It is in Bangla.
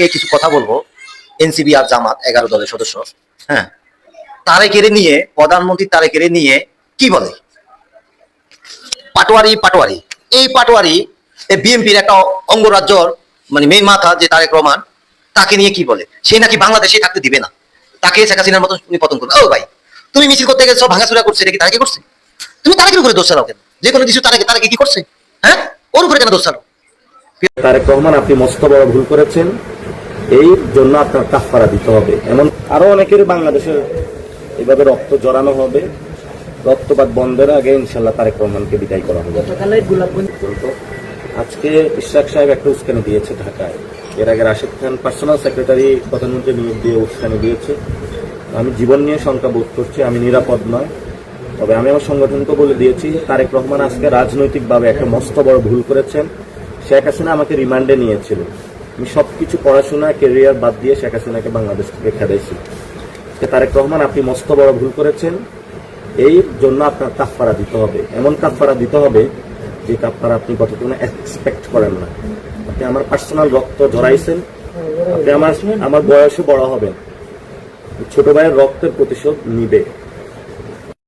এই কিছু কথা বলবো। এনসিপি আর জামাত 11 দলের সদস্য, হ্যাঁ, তারেকের নিয়ে, প্রধানমন্ত্রী তারেকের নিয়ে কি বলে? পাটোয়ারি পাটোয়ারি, এই পাটোয়ারি বিএনপির একটা অঙ্গরাজ্যর মানে মেইন মাথা যে তারেক রহমান, তাকে নিয়ে কি বলে? সে নাকি বাংলাদেশে থাকতে দিবে না, তাকে শেখ হাসিনার মতো উনি পতন করবে। ও ভাই, তুমি মিছিল করতে গেলে সব ভাঙাচুরা করছে, এটা কি তারেকে করছে? তুমি তারেকের উপরে দোষ চালাও কেন? যে কোনো কিছু তারেকে তারেকে কি করছে? হ্যাঁ, ওর উপরে কেন দোষ চালাও? তারেক রহমান, আপনি মস্ত বড় ভুল করেছেন, এই জন্য আপনার কাফারা দিতে হবে। এমন আরো অনেকের বাংলাদেশে এভাবে রক্ত জড়ানো হবে। রক্তপাত বন্ধের আগে ইনশাল্লাহ তারেক রহমানকে বিদায় করা হবে। আজকে ইশরাক সাহেব একটা উস্কানি দিয়েছে ঢাকায়, এর আগে রাশেদ খান পার্সোনাল সেক্রেটারি প্রধানমন্ত্রী নিয়োগ দিয়ে উস্কানি দিয়েছে। আমি জীবন নিয়ে শঙ্কা বোধ করছি, আমি নিরাপদ নয়। তবে আমি আমার সংগঠনকে বলে দিয়েছি, তারেক রহমান আজকে রাজনৈতিকভাবে একটা মস্ত বড় ভুল করেছেন। শেখ হাসিনা আমাকে রিমান্ডে নিয়েছিল, আমি সবকিছু পড়াশোনা ক্যারিয়ার বাদ দিয়ে শেখ হাসিনাকে বাংলাদেশ থেকে খেদাইছি। তারেক রহমান, আপনি মস্ত বড় ভুল করেছেন, এই জন্য আপনার কাফারা দিতে হবে। এমন কাফারা দিতে হবে যে কাফারা আপনি কতক্ষণ এক্সপেক্ট করেন না। আপনি আমার পার্সোনাল রক্ত জড়াইছেন, আপনি আমার বয়সে বড় হবেন, ছোট ভাইয়ের রক্তের প্রতিশোধ নিবে।